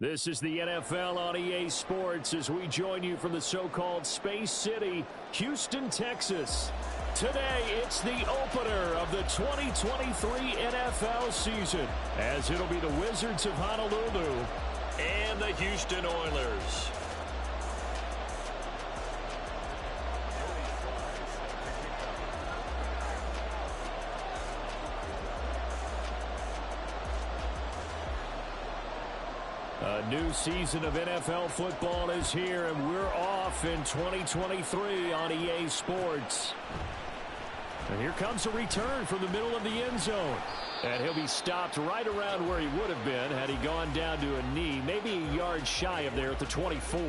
This is the NFL on EA Sports as we join you from the so-called Space City, Houston, Texas. Today, it's the opener of the 2023 NFL season, as it'll be the Wizards of Honolulu and the Houston Oilers. A new season of NFL football is here, and we're off in 2023 on EA Sports. And here comes a return from the middle of the end zone. And he'll be stopped right around where he would have been had he gone down to a knee, maybe a yard shy of there at the 24.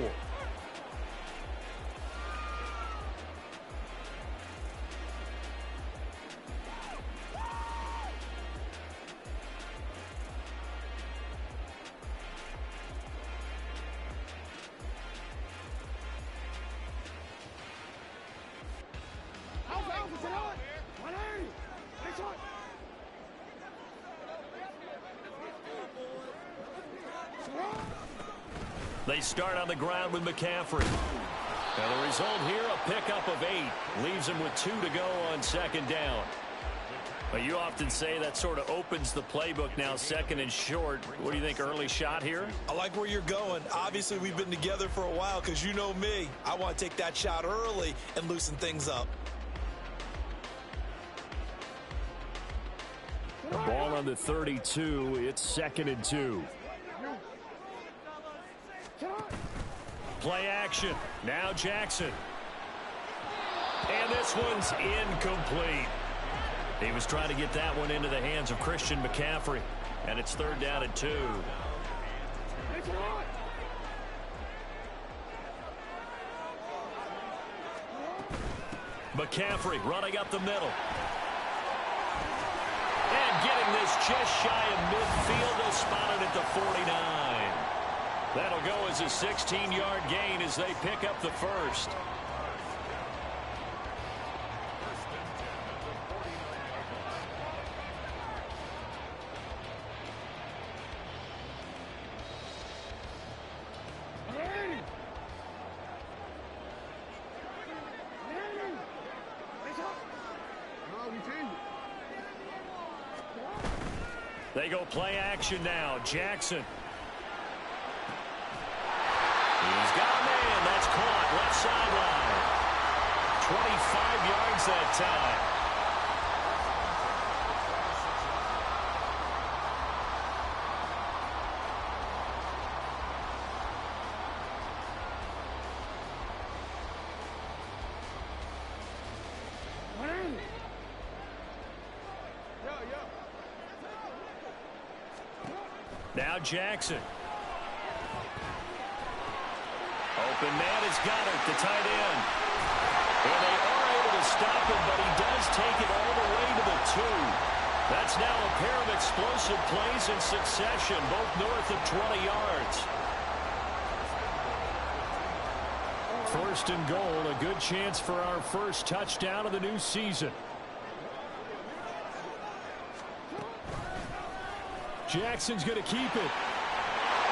They start on the ground with McCaffrey. Now the result here, a pickup of 8. Leaves him with 2 to go on second down. But you often say that sort of opens the playbook now, second and short. What do you think, early shot here? I like where you're going. Obviously, we've been together for a while because you know me. I want to take that shot early and loosen things up. The ball on the 32. It's second and 2. Play action. Now Jackson. And this one's incomplete. He was trying to get that one into the hands of Christian McCaffrey. And it's third down and 2. McCaffrey running up the middle. And getting this just shy of midfield. They'll spot it at the 49. That'll go as a 16-yard gain as they pick up the first. They go play action now. Jackson. He's got a man. That's caught. Left sideline. 25 yards that time. Now Jackson. Open man is Goddard, the tight end. And they are able to stop him, but he does take it all the way to the 2. That's now a pair of explosive plays in succession, both north of 20 yards. First and goal, a good chance for our first touchdown of the new season. Jackson's going to keep it.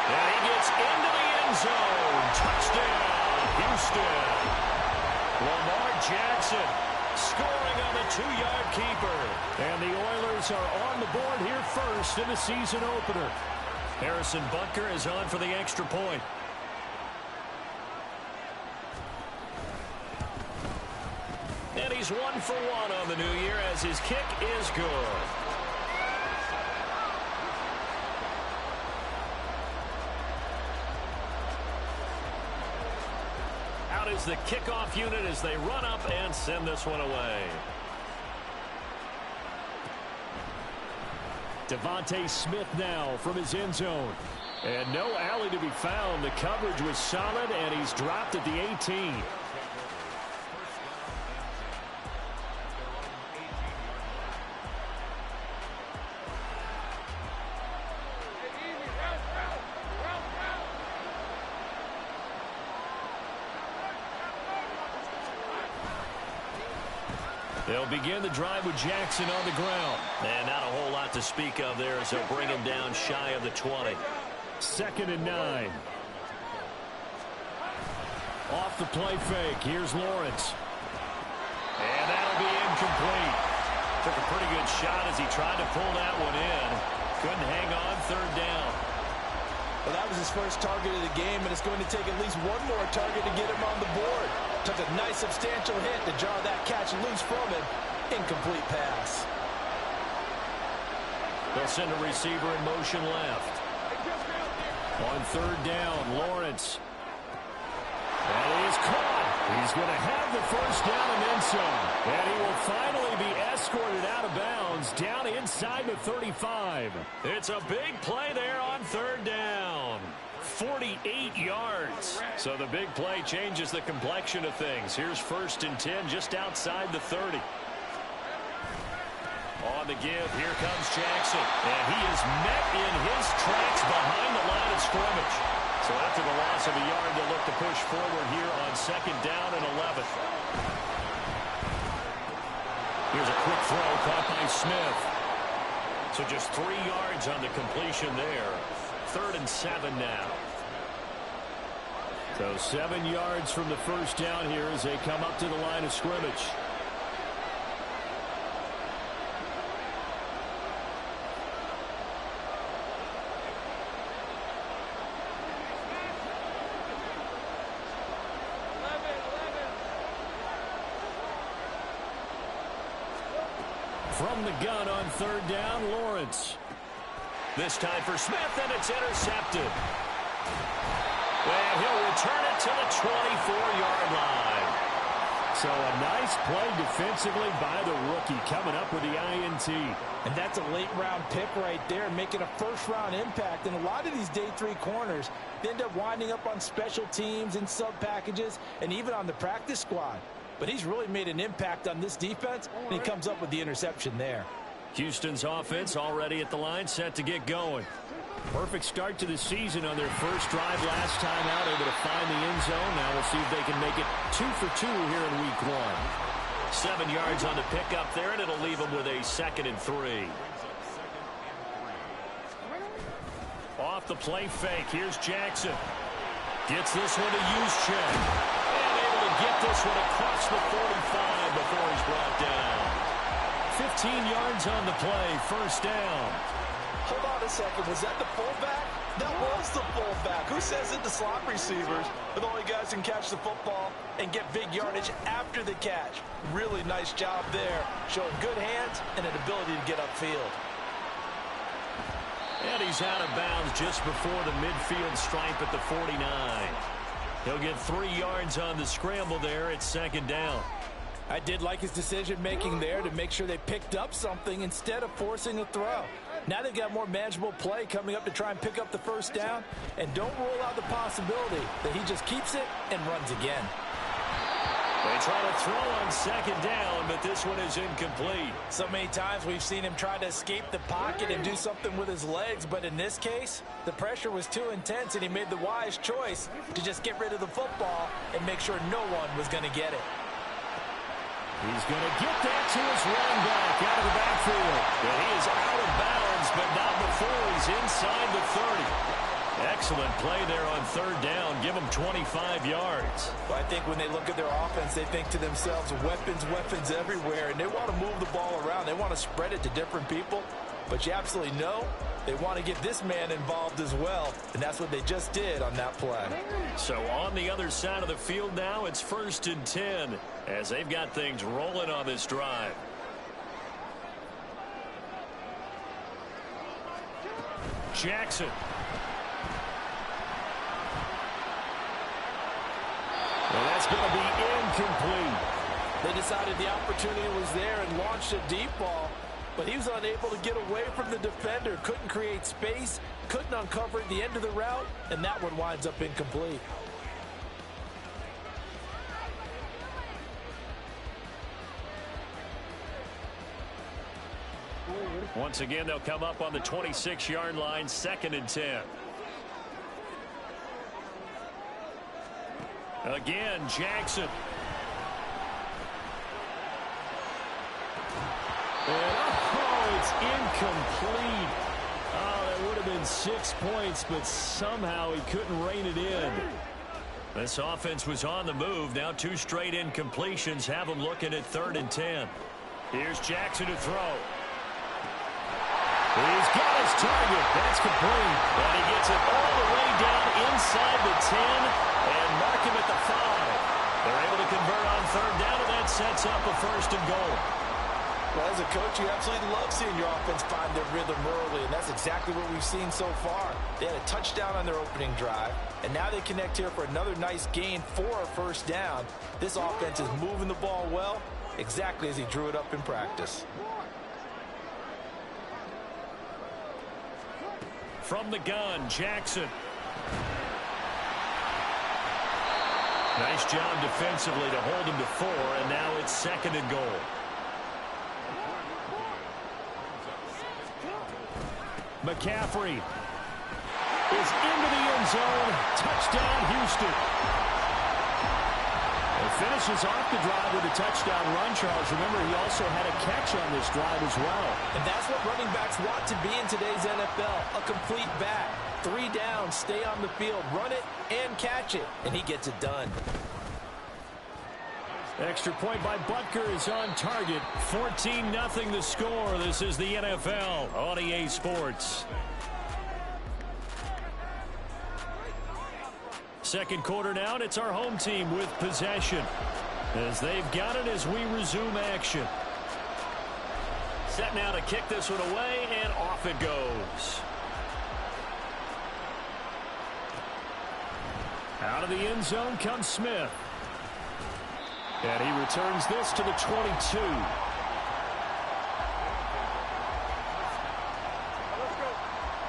And he gets into the end zone. Touchdown, Houston. Lamar Jackson scoring on the 2-yard keeper. And the Oilers are on the board here first in the season opener. Harrison Butker is on for the extra point. And he's 1 for 1 on the new year as his kick is good. Is the kickoff unit as they run up and send this one away. Devontae Smith now from his end zone. And no alley to be found. The coverage was solid, and he's dropped at the 18. They'll begin the drive with Jackson on the ground. And not a whole lot to speak of there as they'll bring him down shy of the 20. 2nd and 9. Off the play fake. Here's Lawrence. And that'll be incomplete. Took a pretty good shot as he tried to pull that one in. Couldn't hang on 3rd down. Well, that was his first target of the game, and it's going to take at least one more target to get him on the board. Took a nice substantial hit to jar that catch loose from him. Incomplete pass. They'll send a receiver in motion left. On 3rd down, Lawrence. And he is caught. He's going to have the first down and then some. And he will finally be escorted out of bounds down inside the 35. It's a big play there on 3rd down. 48 yards. So the big play changes the complexion of things. Here's 1st and 10 just outside the 30. On the give, here comes Jackson. And he is met in his tracks behind the line of scrimmage. So after the loss of a yard, they'll look to push forward here on 2nd down and 11. Here's a quick throw caught by Smith. So just 3 yards on the completion there. 3rd and 7 now. So 7 yards from the first down here as they come up to the line of scrimmage. From the gun on 3rd down, Lawrence. This time for Smith, and it's intercepted. Well, he'll return it to the 24-yard line. So a nice play defensively by the rookie coming up with the INT. And that's a late-round pick right there, making a first-round impact. And a lot of these day 3 corners, they end up winding up on special teams and sub-packages and even on the practice squad. But he's really made an impact on this defense, and he comes up with the interception there. Houston's offense already at the line, set to get going. Perfect start to the season on their first drive last time out, able to find the end zone. Now we'll see if they can make it 2 for 2 here in week 1. 7 yards on the pickup there, and it'll leave them with a 2nd and 3. Off the play fake, here's Jackson. Gets this one to Juszczyk. And able to get this one across the 45 before he's brought down. 15 yards on the play, 1st down. Hold on a second. Was that the fullback? That was the fullback. Who says it? The slot receivers are the only guys who can catch the football and get big yardage after the catch. Really nice job there, showing good hands and an ability to get upfield. And he's out of bounds just before the midfield stripe at the 49. He'll get 3 yards on the scramble there at 2nd down. I did like his decision-making there to make sure they picked up something instead of forcing a throw. Now they've got more manageable play coming up to try and pick up the 1st down. And don't rule out the possibility that he just keeps it and runs again. They try to throw on 2nd down, but this one is incomplete. So many times we've seen him try to escape the pocket and do something with his legs, but in this case, the pressure was too intense and he made the wise choice to just get rid of the football and make sure no one was going to get it. He's going to get that to his running back out of the backfield. And he is out of bounds, but not before he's inside the 30. Excellent play there on 3rd down. Give them 25 yards. Well, I think when they look at their offense, they think to themselves, weapons, weapons everywhere, and they want to move the ball around. They want to spread it to different people, but you absolutely know they want to get this man involved as well, and that's what they just did on that play. So on the other side of the field now, it's 1st and 10 as they've got things rolling on this drive. Jackson. Well, that's going to be incomplete. They decided the opportunity was there and launched a deep ball, but he was unable to get away from the defender, couldn't create space, couldn't uncover the end of the route, and that one winds up incomplete. Once again, they'll come up on the 26-yard line, 2nd and 10. Again, Jackson. And, oh, it's incomplete. Oh, That would have been 6 points, but somehow he couldn't rein it in. This offense was on the move. Now 2 straight incompletions have them looking at 3rd and 10. Here's Jackson to throw. He's got his target. That's complete. And he gets it all the way down inside the 10 and mark him at the 5. They're able to convert on 3rd down, and that sets up a 1st and goal. Well, as a coach, you absolutely love seeing your offense find their rhythm early, and that's exactly what we've seen so far. They had a touchdown on their opening drive, and now they connect here for another nice gain for a 1st down. This offense is moving the ball well, exactly as he drew it up in practice. From the gun, Jackson. Nice job defensively to hold him to 4, and now it's 2nd and goal. McCaffrey is into the end zone. Touchdown, Houston. It finishes off the drive with a touchdown run, Charles. Remember, he also had a catch on this drive as well. And that's what running backs want to be in today's NFL, a complete back. 3 downs, stay on the field, run it, and catch it. And he gets it done. Extra point by Butker is on target. 14-0 the score. This is the NFL on EA Sports. Second quarter now, and it's our home team with possession, as they've got it as we resume action. Set now to kick this one away, and off it goes. Out of the end zone comes Smith. And he returns this to the 22.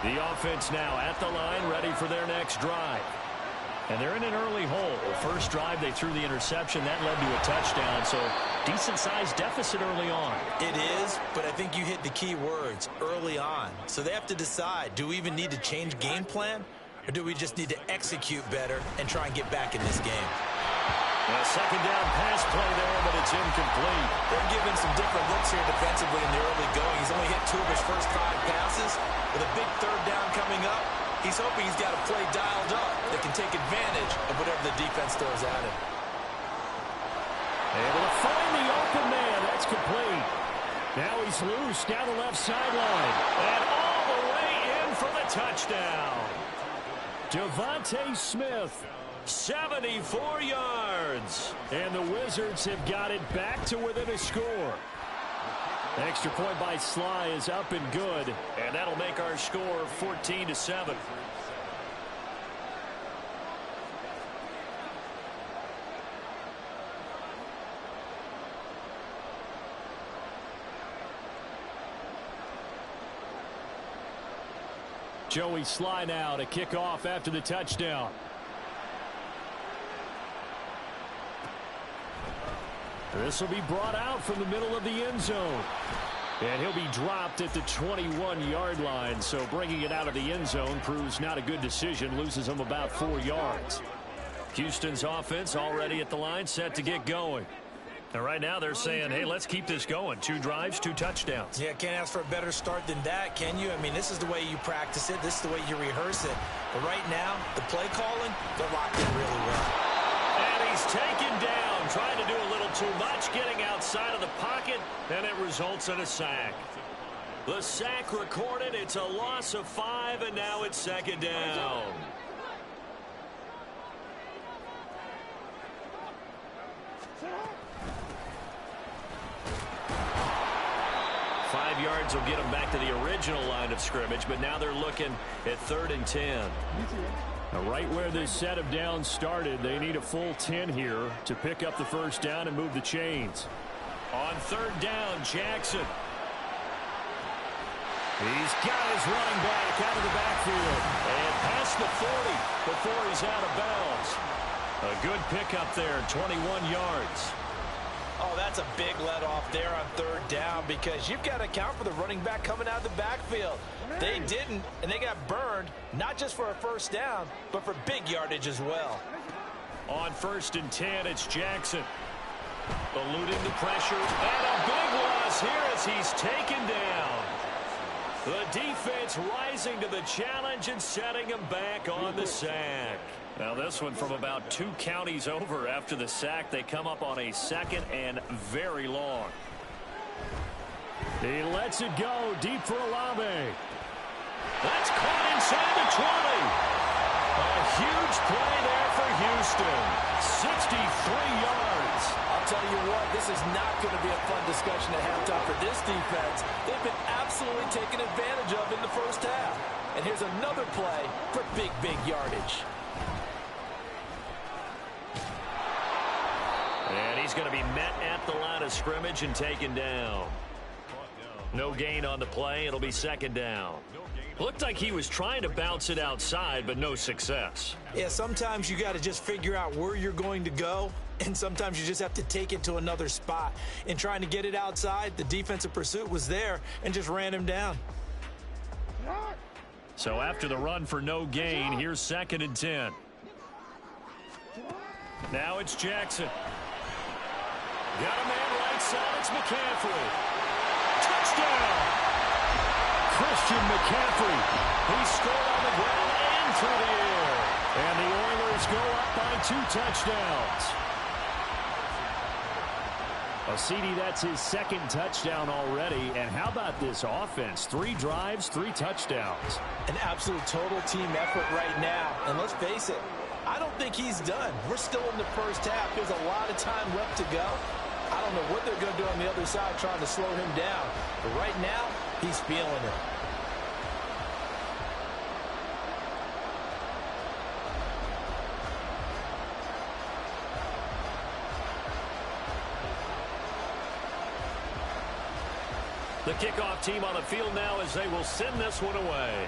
The offense now at the line, ready for their next drive. And they're in an early hole. First drive, they threw the interception. That led to a touchdown, so decent-sized deficit early on. It is, but I think you hit the key words, early on. So they have to decide, do we even need to change game plan, or do we just need to execute better and try and get back in this game? A second down pass play there, but it's incomplete. They're giving some different looks here defensively in the early going. He's only hit 2 of his first 5 passes. With a big 3rd down coming up, he's hoping he's got a play dialed up that can take advantage of whatever the defense throws at him. Able to find the open man. That's complete. Now he's loose down the left sideline. And all the way in for the touchdown. Devontae Smith. 74 yards. And the Wizards have got it back to within a score. Extra point by Sly is up and good. And that'll make our score 14-7. Joey Sly now to kick off after the touchdown. This will be brought out from the middle of the end zone. And he'll be dropped at the 21-yard line. So bringing it out of the end zone proves not a good decision. Loses him about 4 yards. Houston's offense already at the line, set to get going. And right now they're saying, hey, let's keep this going. 2 drives, 2 touchdowns. Yeah, can't ask for a better start than that, can you? I mean, this is the way you practice it. This is the way you rehearse it. But right now, the play calling, they're locked in really well. And he's taken down, trying to do a little too much, getting outside of the pocket, and it results in a sack. The sack recorded. It's a loss of 5, and now it's 2nd down. Yards will get them back to the original line of scrimmage, but now they're looking at 3rd and 10. Now, right where this set of downs started, they need a full 10 here to pick up the 1st down and move the chains. On 3rd down, Jackson. He's got his running back out of the backfield and past the 40 before he's out of bounds. A good pickup there, 21 yards. Oh, that's a big let off there on 3rd down because you've got to account for the running back coming out of the backfield. They didn't, and they got burned, not just for a 1st down, but for big yardage as well. On 1st and 10, it's Jackson. Eluding the pressure, and a big loss here as he's taken down. The defense rising to the challenge and setting him back on the sack. Now this one from about 2 counties over after the sack. They come up on a 2nd and very long. He lets it go deep for Olave. That's caught inside the 20. A huge play there for Houston. 63 yards. I'll tell you what, this is not going to be a fun discussion at halftime for this defense. They've been absolutely taken advantage of in the first half. And here's another play for big yardage. And he's going to be met at the line of scrimmage and taken down. No gain on the play. It'll be 2nd down. Looked like he was trying to bounce it outside, but no success. Yeah, sometimes you got to just figure out where you're going to go, and sometimes you just have to take it to another spot. In trying to get it outside, the defensive pursuit was there and just ran him down. So after the run for no gain, here's 2nd and 10. Now it's Jackson. Got a man right side. It's McCaffrey. Touchdown! Christian McCaffrey. He scored on the ground and through the air. And the Oilers go up by 2 touchdowns. Well, CD, that's his 2nd touchdown already. And how about this offense? 3 drives, 3 touchdowns. An absolute total team effort right now. And let's face it, I don't think he's done. We're still in the first half. There's a lot of time left to go. I don't know what they're going to do on the other side trying to slow him down. But right now, he's feeling it. The kickoff team on the field now as they will send this one away.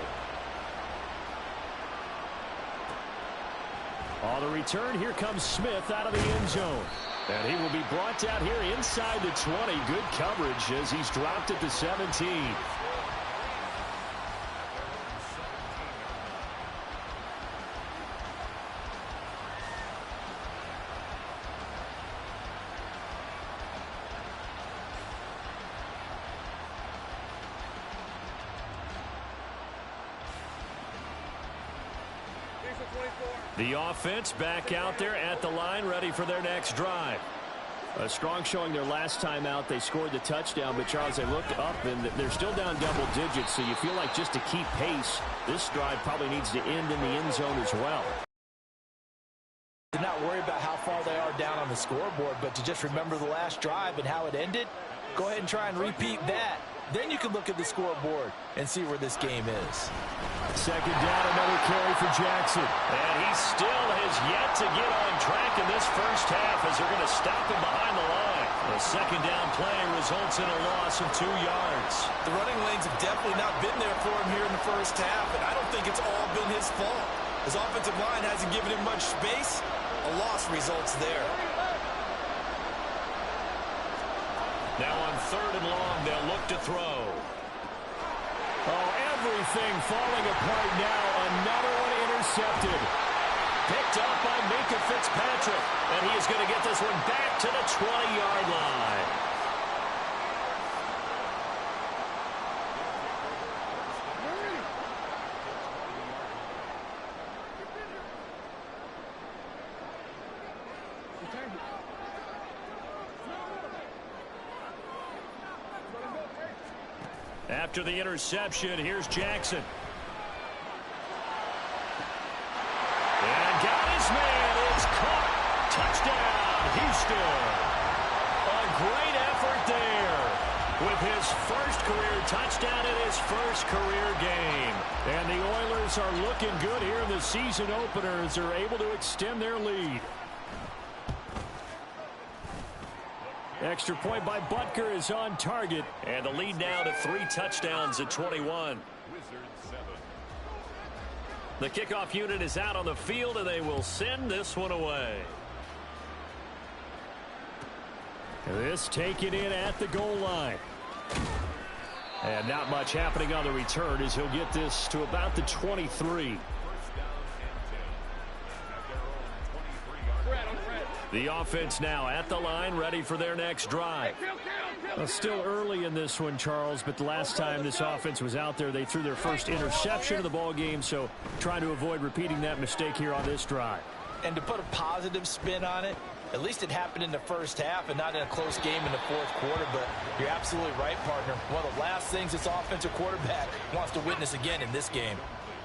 On the return, here comes Smith out of the end zone. And he will be brought down here inside the 20. Good coverage as he's dropped at the 17. The offense back out there at the line, ready for their next drive. A strong showing their last time out. They scored the touchdown, but Charles, they looked up and they're still down double digits, so you feel like just to keep pace, this drive probably needs to end in the end zone as well. To not worry about how far they are down on the scoreboard, but to just remember the last drive and how it ended, go ahead and try and repeat that. Then you can look at the scoreboard and see where this game is. 2nd down, another carry for Jackson. And he still has yet to get on track in this first half as they're going to stop him behind the line. The 2nd down play results in a loss of 2 yards. The running lanes have definitely not been there for him here in the first half, and I don't think it's all been his fault. His offensive line hasn't given him much space. A loss results there. Now on 3rd and long, they'll look to throw. Oh, everything falling apart now. Another one intercepted. Picked up by Minkah Fitzpatrick. And he is going to get this one back to the 20-yard line. After the interception, here's Jackson. And got his man. It's caught. Touchdown, Houston. A great effort there with his first career touchdown in his first career game. And the Oilers are looking good here in the season opener as they're able to extend their lead. Extra point by Butker is on target. And the lead now to 3 touchdowns at 21. The kickoff unit is out on the field, and they will send this one away. This taken in at the goal line. And not much happening on the return as he'll get this to about the 23. The offense now at the line, ready for their next drive. Well, still early in this one, Charles, but the last time this offense was out there, they threw their first interception of the ball game, so trying to avoid repeating that mistake here on this drive. And to put a positive spin on it, at least it happened in the first half and not in a close game in the fourth quarter, but you're absolutely right, partner. One of the last things this offensive quarterback wants to witness again in this game.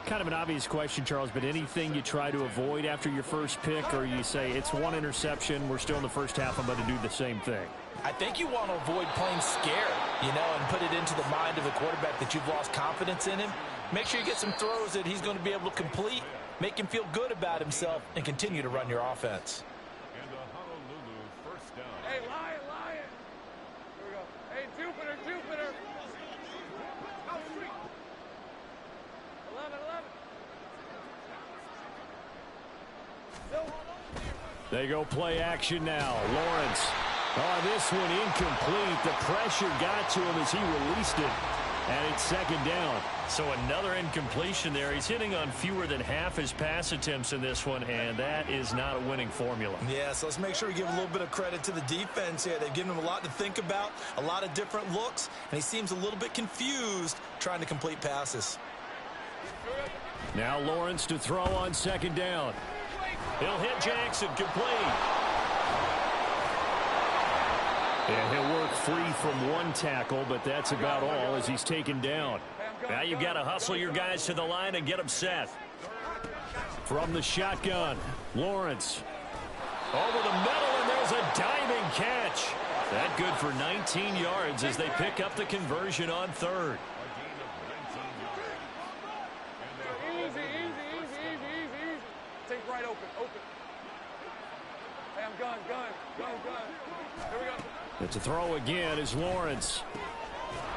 Kind of an obvious question, Charles, but anything you try to avoid after your first pick, or you say it's one interception, we're still in the first half, I'm going to do the same thing? I think you want to avoid playing scared, and put it into the mind of the quarterback that you've lost confidence in him. Make sure you get some throws that he's going to be able to complete, make him feel good about himself, and continue to run your offense. And the Honolulu first down. Hey, Lion! Here we go. Hey, Jupiter! 11. They go play action now. Lawrence. Oh, this one incomplete. The pressure got to him as he released it. And it's second down. So another incompletion there. He's hitting on fewer than half his pass attempts in this one, and that is not a winning formula. Yeah, so let's make sure we give a little bit of credit to the defense here. They've given him a lot to think about, a lot of different looks, and he seems a little bit confused trying to complete passes. Now Lawrence to throw on second down. He'll hit Jackson, complete. And he'll work free from one tackle, but that's about all as he's taken down. Now you've got to hustle your guys to the line and get them set. From the shotgun, Lawrence. Over the middle, and there's a diving catch. That good for 19 yards as they pick up the conversion on third. Easy. Take right open. Hey, I'm gun. Here we go. It's a throw again is Lawrence.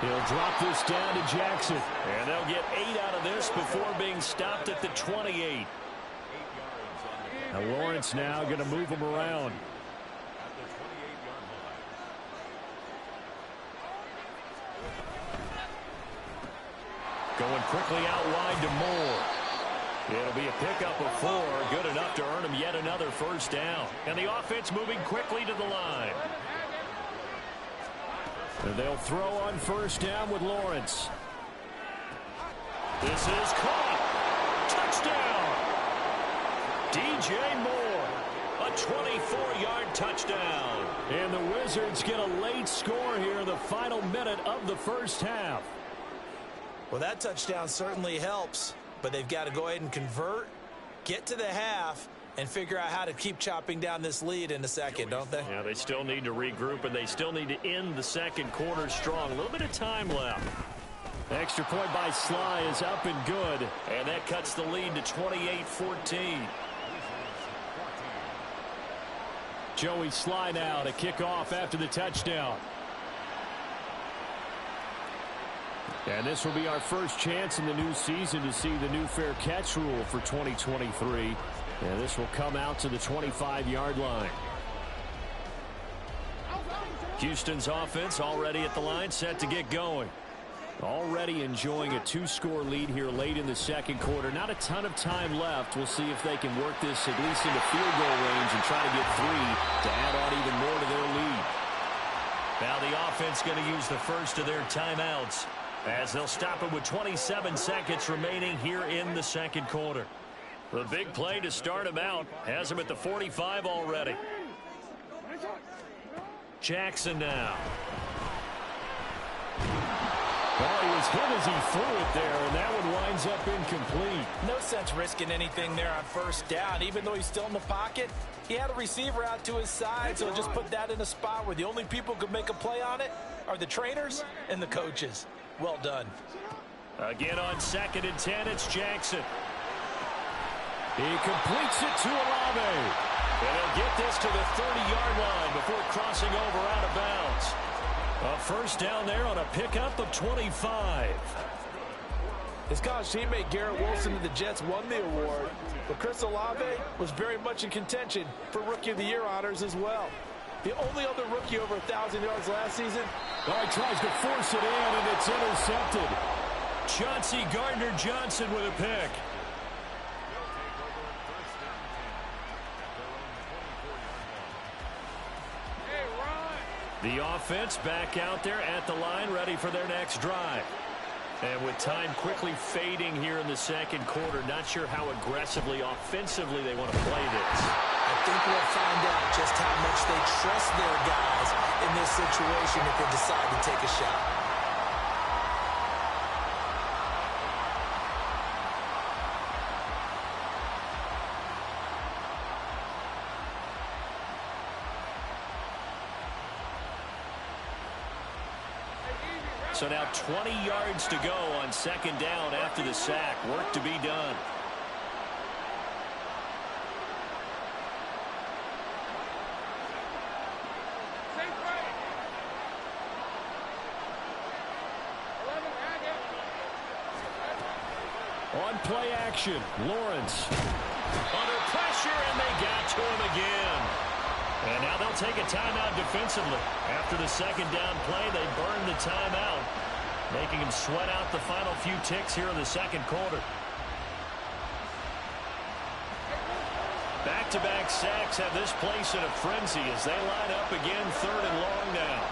He'll drop this down to Jackson. And they'll get 8 out of this before being stopped at the 28. Now Lawrence now going to move him around. Going quickly out wide to Moore. It'll be a pickup of 4, good enough to earn him yet another first down. And the offense moving quickly to the line. And they'll throw on first down with Lawrence. This is caught. Touchdown. DJ Moore. A 24-yard touchdown. And the Wizards get a late score here in the final minute of the first half. Well, that touchdown certainly helps, but they've got to go ahead and convert, get to the half, and figure out how to keep chopping down this lead in a second, don't they? Yeah, they still need to regroup, and they still need to end the second quarter strong. A little bit of time left. Extra point by Sly is up and good. And that cuts the lead to 28-14. Joey Sly now to kick off after the touchdown. And this will be our first chance in the new season to see the new fair catch rule for 2023. And this will come out to the 25-yard line. Houston's offense already at the line, set to get going. Already enjoying a 2-score lead here late in the second quarter. Not a ton of time left. We'll see if they can work this at least into field goal range and try to get 3 to add on even more to their lead. Now the offense going to use the first of their timeouts as they'll stop it with 27 seconds remaining here in the second quarter. The big play to start him out has him at the 45 already. Jackson now. Well, he was hit as he threw it there, and that one winds up incomplete. No sense risking anything there on first down. Even though he's still in the pocket, he had a receiver out to his side, so just put that in a spot where the only people who could make a play on it are the trainers and the coaches. Well done. Again on 2nd and 10, it's Jackson. He completes it to Olave. And he'll get this to the 30-yard line before crossing over out of bounds. A first down there on a pickup of 25. His college teammate Garrett Wilson of the Jets won the award, but Chris Olave was very much in contention for Rookie of the Year honors as well. The only other rookie over 1,000 yards last season. Oh, he tries to force it in, and it's intercepted. Chauncey Gardner-Johnson with a pick. The offense back out there at the line, ready for their next drive. And with time quickly fading here in the second quarter, not sure how aggressively, offensively they want to play this. I think we'll find out just how much they trust their guys in this situation if they decide to take a shot. So now 20 yards to go on second down after the sack. Work to be done. On play action, Lawrence. Under pressure, and they got to him again. And now they'll take a timeout defensively. After the second down play, they burn the timeout, making him sweat out the final few ticks here in the second quarter. Back-to-back sacks have this place in a frenzy as they line up again, third and long now.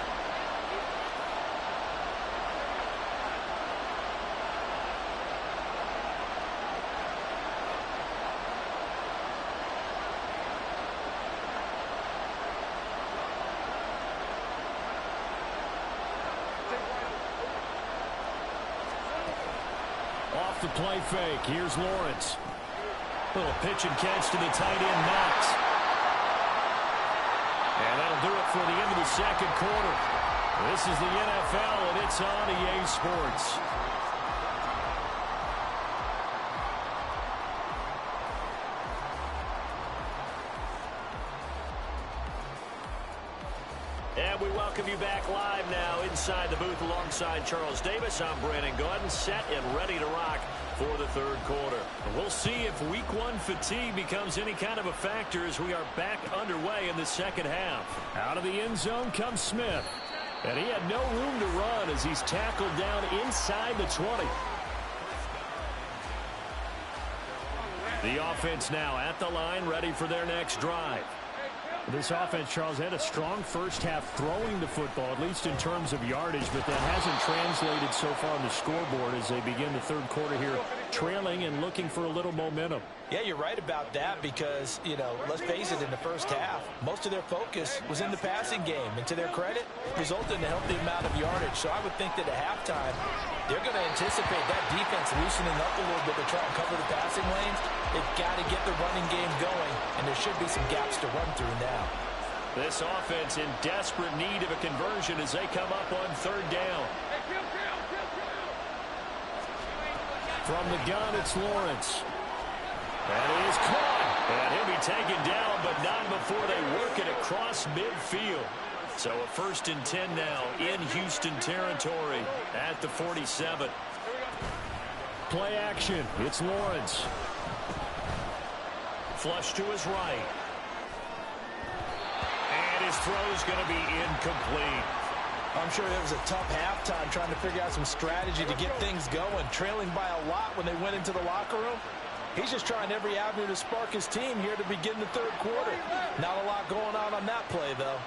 Off the play fake, here's Lawrence. Little pitch and catch to the tight end, Knox. And that'll do it for the end of the second quarter. This is the NFL, and it's on EA Sports. And we welcome you back live now inside the booth alongside Charles Davis. I'm Brandon Gaudin, set and ready to rock for the third quarter. We'll see if week one fatigue becomes any kind of a factor as we are back underway in the second half. Out of the end zone comes Smith. And he had no room to run as he's tackled down inside the 20. The offense now at the line, ready for their next drive. This offense, Charles, had a strong first half throwing the football, at least in terms of yardage, but that hasn't translated so far on the scoreboard as they begin the third quarter here, trailing and looking for a little momentum. Yeah, you're right about that because, let's face it, in the first half, most of their focus was in the passing game. And to their credit, resulted in a healthy amount of yardage. So I would think that at halftime, they're going to anticipate that defense loosening up a little bit to try and cover the passing lanes. They've got to get the running game going, and there should be some gaps to run through now. This offense in desperate need of a conversion as they come up on third down. From the gun, it's Lawrence. And he is caught. And he'll be taken down, but not before they work it across midfield. So a 1st and 10 now in Houston territory at the 47. Play action. It's Lawrence. Flush to his right. And his throw is going to be incomplete. I'm sure it was a tough halftime trying to figure out some strategy to get things going. Trailing by a lot when they went into the locker room. He's just trying every avenue to spark his team here to begin the third quarter. Not a lot going on that play, though.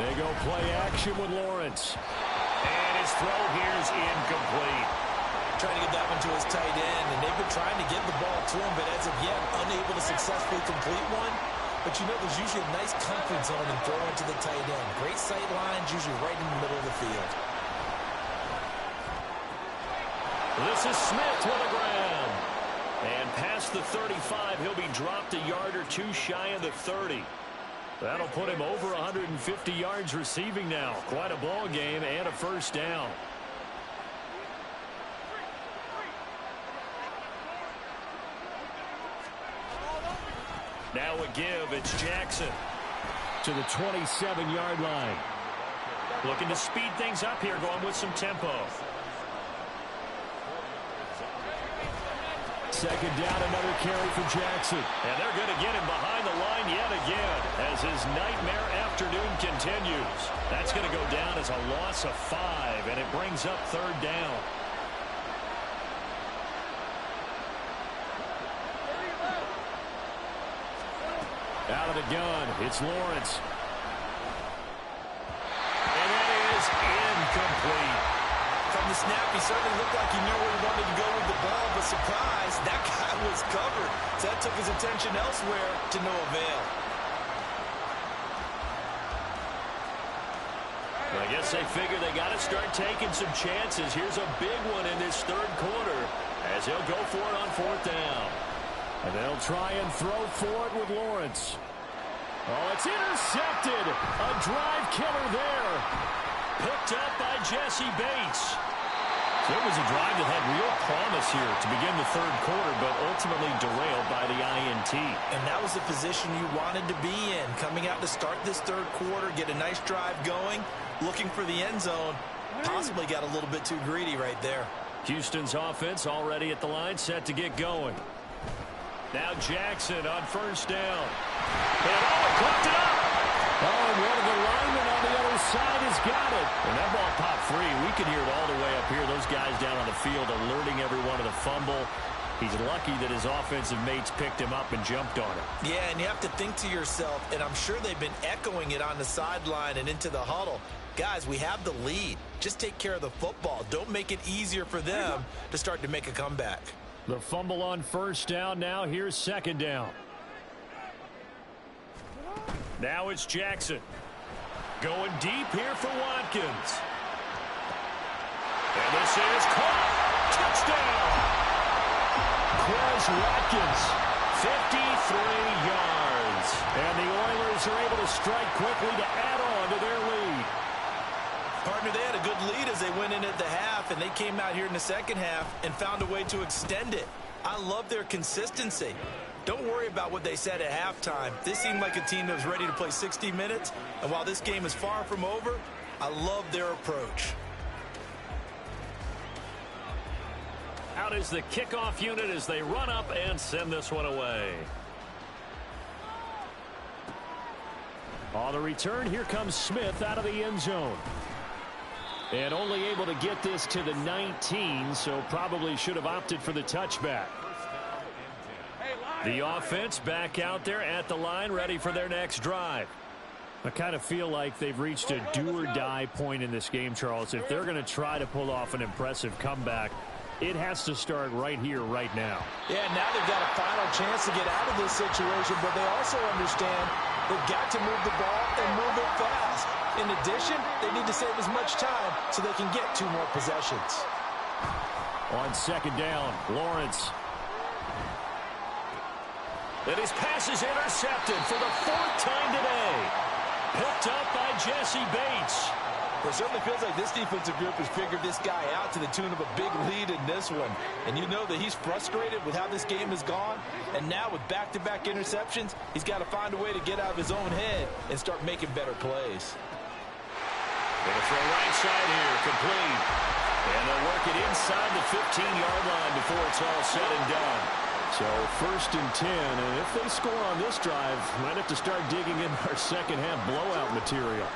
They go play action with Lawrence. And his throw here is incomplete. Trying to get that one to his tight end, and they've been trying to get the ball to him, but as of yet, unable to successfully complete one. But there's usually a nice comfort zone in throwing to the tight end. Great sight lines, usually right in the middle of the field. This is Smith to the ground. And past the 35, he'll be dropped a yard or two shy of the 30. That'll put him over 150 yards receiving now. Quite a ball game and a first down. Now a give, it's Jackson to the 27-yard line. Looking to speed things up here, going with some tempo. Second down, another carry for Jackson. And they're going to get him behind the line yet again as his nightmare afternoon continues. That's going to go down as a loss of 5, and it brings up third down. Out of the gun, it's Lawrence. And that is incomplete. From the snap, he certainly looked like he knew where he wanted to go with the ball, but surprise, that guy was covered. So that took his attention elsewhere to no avail. I guess they figure they got to start taking some chances. Here's a big one in this third quarter as he'll go for it on fourth down. And they'll try and throw for it with Lawrence. Oh, it's intercepted. A drive killer there. Picked up by Jesse Bates. So it was a drive that had real promise here to begin the third quarter, but ultimately derailed by the INT. And that was the position you wanted to be in. Coming out to start this third quarter, get a nice drive going, looking for the end zone. Possibly got a little bit too greedy right there. Houston's offense already at the line, set to get going. Now Jackson on first down. And caught it up. Oh, and one of the linemen on the other side has got it. And that ball popped free. We can hear it all the way up here. Those guys down on the field alerting everyone of the fumble. He's lucky that his offensive mates picked him up and jumped on it. Yeah, and you have to think to yourself, and I'm sure they've been echoing it on the sideline and into the huddle. Guys, we have the lead. Just take care of the football. Don't make it easier for them to start to make a comeback. The fumble on first down. Now here's second down. Now it's Jackson. Going deep here for Watkins. And this is caught. Touchdown. Quez Watkins, 53 yards. And the Oilers are able to strike quickly to add on to their lead. Partner, they had a good lead as they went in at the half, and they came out here in the second half and found a way to extend it. I love their consistency. Don't worry about what they said at halftime. This seemed like a team that was ready to play 60 minutes, and while this game is far from over, I love their approach. Out is the kickoff unit as they run up and send this one away. On the return, here comes Smith out of the end zone. And only able to get this to the 19, so probably should have opted for the touchback. The offense back out there at the line, ready for their next drive. I kind of feel like they've reached a do-or-die point in this game, Charles. If they're going to try to pull off an impressive comeback, it has to start right here, right now. Yeah, now they've got a final chance to get out of this situation, but they also understand they've got to move the ball and move it fast. In addition, they need to save as much time so they can get 2 more possessions. On second down, Lawrence. And his pass is intercepted for the 4th time today. Picked up by Jesse Bates. It certainly feels like this defensive group has figured this guy out to the tune of a big lead in this one. And you know that he's frustrated with how this game has gone. And now with back-to-back interceptions, he's got to find a way to get out of his own head and start making better plays. Going to throw right side here, complete. And they'll work it inside the 15-yard line before it's all said and done. So 1st and 10, and if they score on this drive, might have to start digging in our second half blowout material.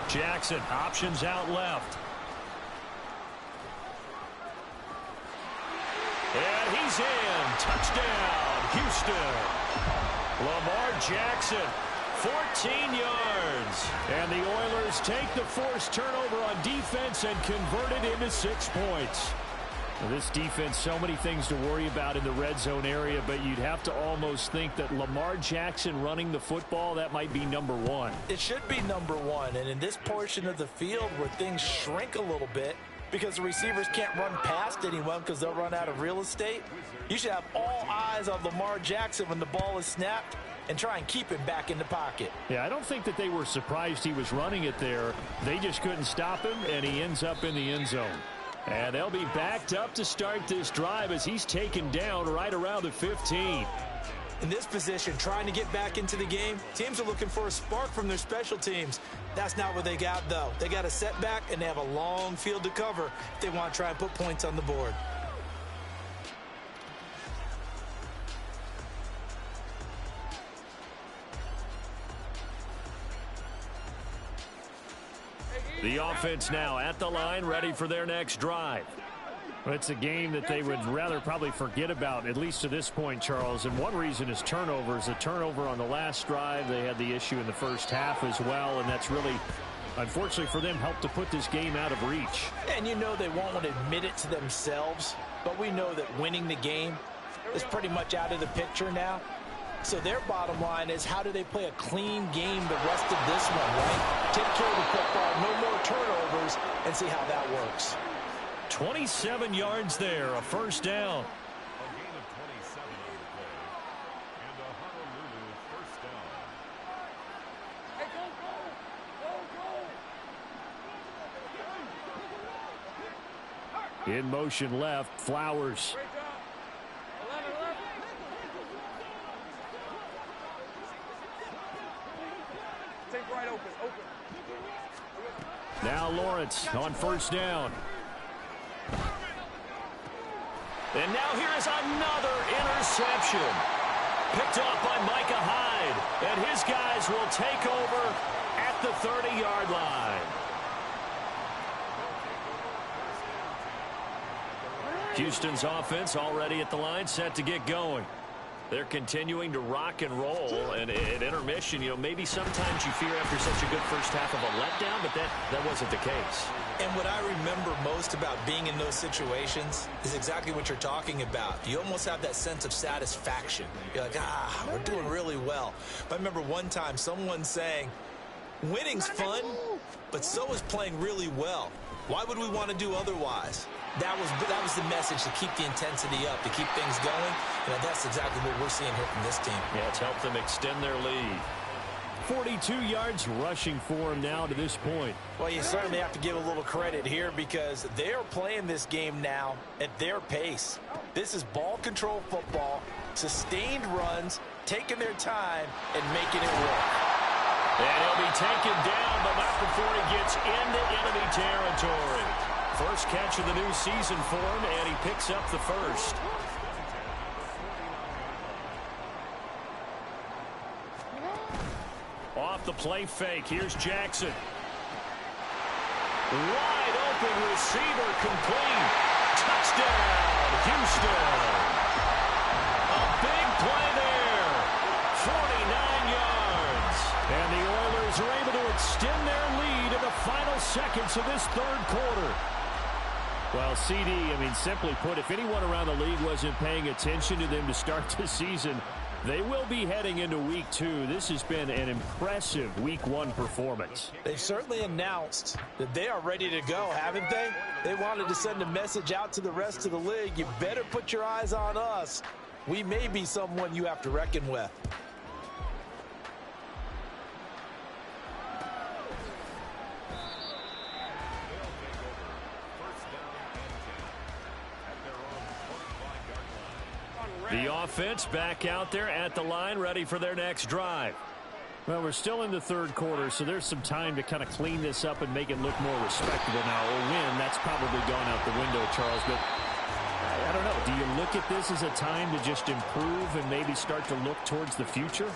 Jackson, options out left. And he's in. Touchdown, Houston. Lamar Jackson, 14 yards. And the Oilers take the forced turnover on defense and convert it into 6 points. Well, this defense, so many things to worry about in the red zone area, but you'd have to almost think that Lamar Jackson running the football, that might be number 1. It should be number 1, and in this portion of the field where things shrink a little bit because the receivers can't run past anyone because they'll run out of real estate, you should have all eyes on Lamar Jackson when the ball is snapped and try and keep him back in the pocket. Yeah, I don't think that they were surprised he was running it there. They just couldn't stop him, and he ends up in the end zone. And they'll be backed up to start this drive as he's taken down right around the 15. In this position, trying to get back into the game, teams are looking for a spark from their special teams. That's not what they got, though. They got a setback, and they have a long field to cover if they want to try and put points on the board. The offense now at the line, ready for their next drive. It's a game that they would rather probably forget about, at least to this point, Charles. And one reason is turnovers. A turnover on the last drive. They had the issue in the first half as well, and that's really, unfortunately for them, helped to put this game out of reach. And you know they won't want to admit it to themselves, but we know that winning the game is pretty much out of the picture now. So their bottom line is, how do they play a clean game the rest of this one, right? Take care of the football, no more turnovers, and see how that works. 27 yards there, a first down. A gain of 27 on the play. And a Honolulu first down. Hey, go! In motion left, Flowers. Great job. 11. Take right open. Now Lawrence on first down. And now here is another interception. Picked off by Micah Hyde. And his guys will take over at the 30-yard line. Houston's offense already at the line, set to get going. They're continuing to rock and roll, and at intermission, you know, maybe sometimes you fear after such a good first half of a letdown, but that wasn't the case. And what I remember most about being in those situations is exactly what you're talking about. You almost have that sense of satisfaction. You're like, we're doing really well. But I remember one time someone saying, winning's fun, but so is playing really well. Why would we want to do otherwise? That was the message, to keep the intensity up, to keep things going. You know, that's exactly what we're seeing here from this team. Yeah, it's helped them extend their lead. 42 yards rushing for him now to this point. Well, you certainly have to give a little credit here, because they are playing this game now at their pace. This is ball control football, sustained runs, taking their time, and making it work. And he'll be taken down, but not before he gets into enemy territory. First catch of the new season for him, and he picks up the first. Off the play fake, here's Jackson. Wide open receiver, complete. Touchdown, Houston. A big play there. 49 yards. And the Oilers are able to extend their lead in the final seconds of this third quarter. Well, CD, I mean, simply put, if anyone around the league wasn't paying attention to them to start the season, they will be heading into week 2. This has been an impressive week 1 performance. They've certainly announced that they are ready to go, haven't they? They wanted to send a message out to the rest of the league. You better put your eyes on us. We may be someone you have to reckon with. The offense back out there at the line, ready for their next drive. Well, we're still in the third quarter, so there's some time to kind of clean this up and make it look more respectable now. A win, that's probably gone out the window, Charles. But I don't know. Do you look at this as a time to just improve and maybe start to look towards the future?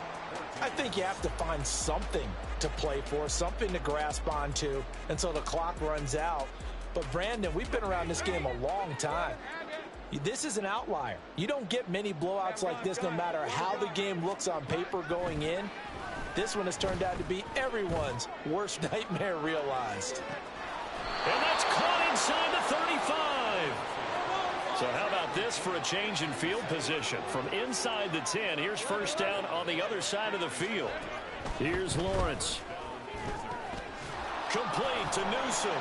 I think you have to find something to play for, something to grasp onto until the clock runs out. But, Brandon, we've been around this game a long time. This is an outlier. You don't get many blowouts like this no matter how the game looks on paper going in. This one has turned out to be everyone's worst nightmare realized. And that's caught inside the 35. So how about this for a change in field position? From inside the 10, here's first down on the other side of the field. Here's Lawrence. Complete to Newsom.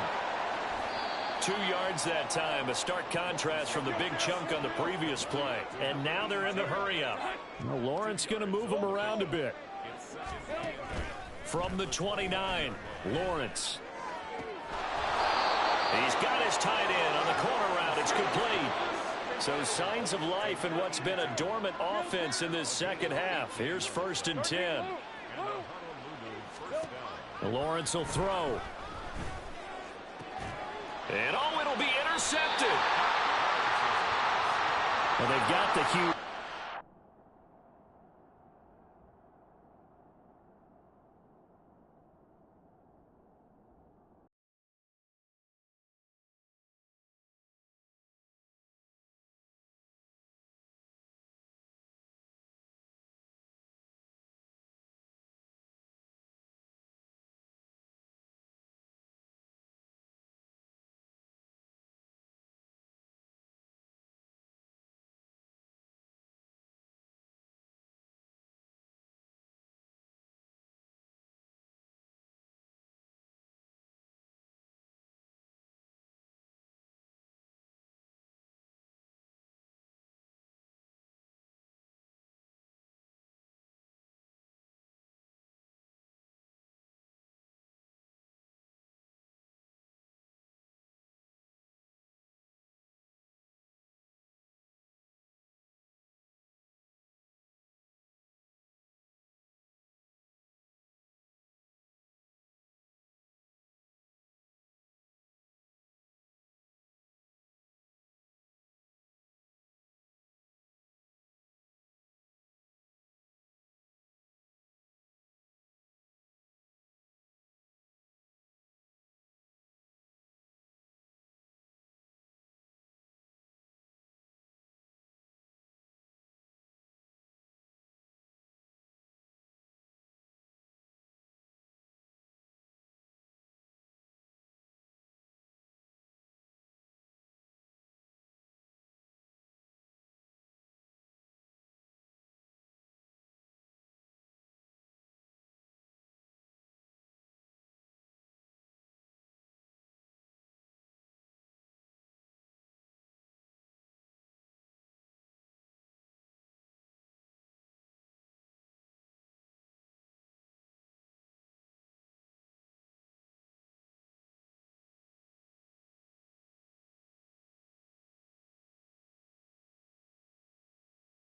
2 yards that time, a stark contrast from the big chunk on the previous play. And now they're in the hurry-up. Well, Lawrence going to move them around a bit. From the 29, Lawrence. He's got his tight end on the corner route. It's complete. So signs of life in what's been a dormant offense in this second half. Here's first and 10. Lawrence will throw. And it'll be intercepted. Well, they've got the huge